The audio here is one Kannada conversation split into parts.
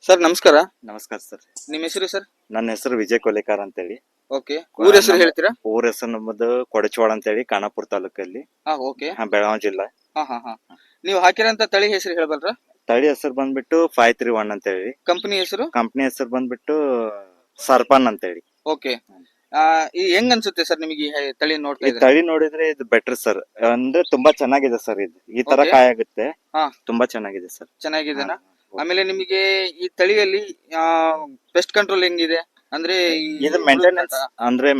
ಸರ್ ನಮಸ್ಕಾರ. ನಮಸ್ಕಾರ ಸರ್. ನಿಮ್ಮ ಹೆಸರು ಸರ್? ನನ್ನ ಹೆಸರು ವಿಜಯ್ ಕೊಲೆಕಾರ್ ಅಂತೇಳಿ. ಓಕೆ. ಊರ ಹೆಸರು ಹೇಳ್ತೀರಾ? ಊರ ಹೆಸರು ನಮ್ಮದು ಕೊಡಚವಾಡ ಅಂತೇಳಿ ಖಾನಾಪುರ ತಾಲೂಕಲ್ಲಿ. ಓಕೆ. ಬೆಳಗಾವಿ ಜಿಲ್ಲಾ. ಹಾ. ನೀವು ಹಾಕಿರೋಂತ ತಳಿ ಹೆಸರು ಹೇಳ್ಬಲ್ರಾ? ತಳಿ ಹೆಸರು ಬಂದ್ಬಿಟ್ಟು 531 ಅಂತೇಳಿ. ಕಂಪನಿ ಹೆಸರು? ಕಂಪನಿ ಹೆಸರು ಬಂದ್ಬಿಟ್ಟು ಸರ್ಪನ್ ಅಂತೇಳಿ. ಓಕೆ. ಈ ಹೆಂಗ್ ಅನ್ಸುತ್ತೆ ಸರ್ ನಿಮಗೆ ಈ ತಳಿ ನೋಡ್ತಾ ಈ ಇದ್ರೆ? ತಳಿ ನೋಡಿದ್ರೆ ಇದು ಬೆಟರ್ ಸರ್. ಅಂದ್ರೆ ತುಂಬಾ ಚೆನ್ನಾಗಿದೆ ಸರ್. ಇದು ಈ ತರ Okay. ಕಾಯ ಆಗುತ್ತೆ. ಹಾ. ತುಂಬಾ ಚೆನ್ನಾಗಿದೆ ಸರ್. ಚೆನ್ನಾಗಿದೆನಾ? ಆಮೇಲೆ ನಿಮಗೆ ಈ ತಳಿಯಲ್ಲಿ ಪೆಸ್ಟ್ ಕಂಟ್ರೋಲ್ ಹೆಂಗಿದೆ? ಅಂದ್ರೆ ಇದು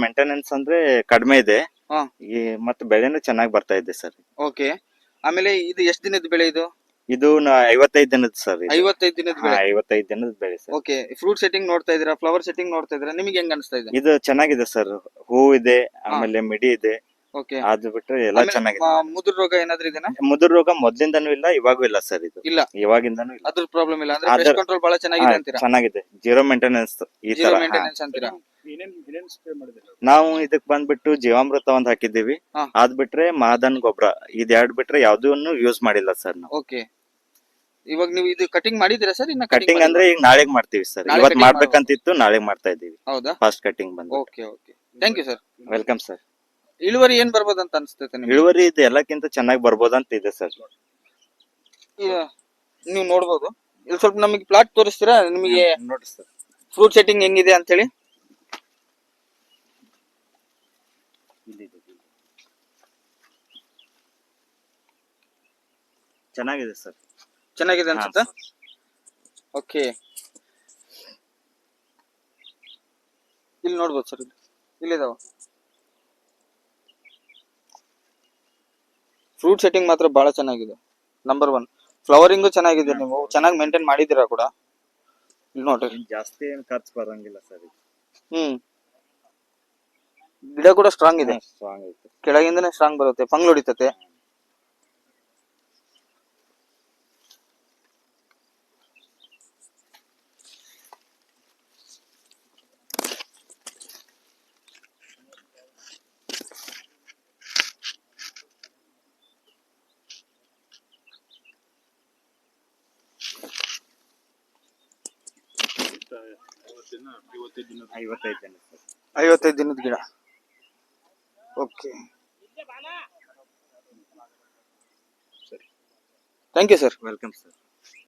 ಮೇಂಟೆನೆನ್ಸ್ ಅಂದ್ರೆ ಕಡಿಮೆ ಇದೆ. ಹಾ. ಈ ಮತ್ತೆ ಬೆಳೆನೂ ಚೆನ್ನಾಗಿ ಬರ್ತಾ ಇದೆ ಸರ್. ಓಕೆ. ಆಮೇಲೆ ಇದು ಎಷ್ಟು ದಿನದ ಬೆಳೆ ಇದು? ಇದು 55 ದಿನದ ಸರ್. 55 ದಿನದ ಬೆಳೆ. 55 ದಿನದ ಬೆಳೆ ಸರ್. ಓಕೆ. ಫ್ರೂಟ್ ಸೆಟ್ಟಿಂಗ್ ನೋಡ್ತಾ ಇದೀರಾ? ಫ್ಲವರ್ ಸೆಟ್ಟಿಂಗ್ ನೋಡ್ತಾ ಇದೀರಾ? ನಿಮಗೆ ಹೆಂಗ್ ಅನಿಸ್ತಾ ಇದೆ? ಇದು ಚೆನ್ನಾಗಿದೆ ಸರ್. ಹೂ ಇದೆ, ಆಮೇಲೆ ಮಿಡಿ ಇದೆ. ಓಕೆ. ಅದು ಬಿಟ್ರೆ ಎಲ್ಲ ಚೆನ್ನಾಗಿದೆ. ಮುದುರ್ ರೋಗ ಏನಾದ್ರೂ ಇದೆನಾ? ಮುದುರ್ ರೋಗ ಮೊದ್ಲಿಂದಾನು ಇಲ್ಲ, ಇವಾಗೂ ಇಲ್ಲ ಸರ್. ಇದು ಇಲ್ಲ, ಇವಾಗಿಂದಾನು ಇಲ್ಲ. ಅದ್ರ ಪ್ರಾಬ್ಲಮ್ ಇಲ್ಲ ಅಂದ್ರೆ ಪೆಸ್ಟ್ ಕಂಟ್ರೋಲ್ ಬಹಳ ಚೆನ್ನಾಗಿದೆ ಅಂತೀರಾ? ಚೆನ್ನಾಗಿದೆ. ಜೀರೋ ಮೇಂಟೆನೆನ್ಸ್ ಈ ಜೀರೋ ತರ. ಮೇಂಟೆನೆನ್ಸ್ ಅಂತೀರಾ? ನಾವು ಇದಕ್ ಬಂದ್ಬಿಟ್ಟು ಜೀವಾಮೃತ ಒಂದ್ ಹಾಕಿದ್ದೀವಿ. ಹಾ. ಅದ್ ಬಿಟ್ರೆ ಮಾದನ್ ಗೊಬ್ಬರ ಇದೆರಡು ಬಿಟ್ರೆ ಯಾವ್ದನ್ನು ಯೂಸ್ ಮಾಡಿಲ್ಲ ಸರ್ ನಾವು. ಓಕೆ. ಇವಾಗ ನೀವು ಇದು ಕಟಿಂಗ್ ಮಾಡಿದೀರಾ ಸರ್? ಇನ್ನ ಕಟಿಂಗ್ ಅಂದ್ರೆ ಈಗ ನಾಳೆಗ್ ಮಾಡ್ತೀವಿ ಸರ್. ನಾಳೆ ಇವತ್ cutting ಮಾಡ್ಬೇಕಂತಿತ್ತು, ನಾಳೆಗ್ ಮಾಡ್ತಾ ಇದೀವಿ. ಹೌದಾ? ಫಾಸ್ಟ್ ಕಟಿಂಗ್ ಬಂದು. Okay. Thank you sir. Welcome sir. ಇಳುವರಿ ಏನ್ ಬರ್ಬೋದು ಅಂತ ಅನ್ಸ್ತೈತೆ ನಿಮ್ಗೆ? ಇಳುವರಿ ಇದು ಎಲ್ಲಕ್ಕಿಂತ ಚೆನ್ನಾಗಿ ಬರ್ಬೋದಂತ ಇದೆ ಸರ್. ನೀವು ನೋಡ್ಬೋದು. ಇಲ್ಲಿ ಸ್ವಲ್ಪ ನಮಗೆ ಪ್ಲಾಟ್ ತೋರಿಸ್ತೀರಾ? ನಿಮಗೆ ನೋಡಿ ಸರ್. ಫ್ರೂಟ್ ಸೆಟ್ಟಿಂಗ್ ಹೆಂಗಿದೆ ಅಂತ ಹೇಳಿ. ಚೆನ್ನಾಗಿದೆ ಸರ್. ಚೆನ್ನಾಗಿದೆ ಅನ್ಸುತ್ತಾ? ಓಕೆ. ಇಲ್ಲಿ ನೋಡ್ಬೋದು ಸರ್. ಇಲ್ಲಿದಾವ ಫ್ರೂಟ್ ಸೆಟ್ಟಿಂಗ್ ಮಾತ್ರ ಬಹಳ ಚೆನ್ನಾಗಿದೆ. ನಂಬರ್ 1 ಫ್ಲವರಿಂಗು ಚೆನ್ನಾಗಿದೆ. ನೀವು ಚೆನ್ನಾಗಿ ಮೇಂಟೈನ್ ಮಾಡಿದೀರಾ ಕೂಡ. ಇಲ್ಲಿ ನೋಡ್ರಿ. ಜಾಸ್ತಿ ಏನ್ ಖರ್ಚು ಬರಂಗಿಲ್ಲ ಸರ್. ಗಿಡ ಕೂಡ ಸ್ಟ್ರಾಂಗ್ ಇದೆ. ಸ್ಟ್ರಾಂಗ್ ಐತೆ. ಕೆಳಗಿಂದನೇ ಸ್ಟ್ರಾಂಗ್ ಬರುತ್ತೆ. ಫಂಗ್ ಹೊಡಿತತೆ. ದಿನ 55 ದಿನ ಸರ್. 55 ದಿನದ ಗಿಡ. Okay. Thank you sir. Welcome sir.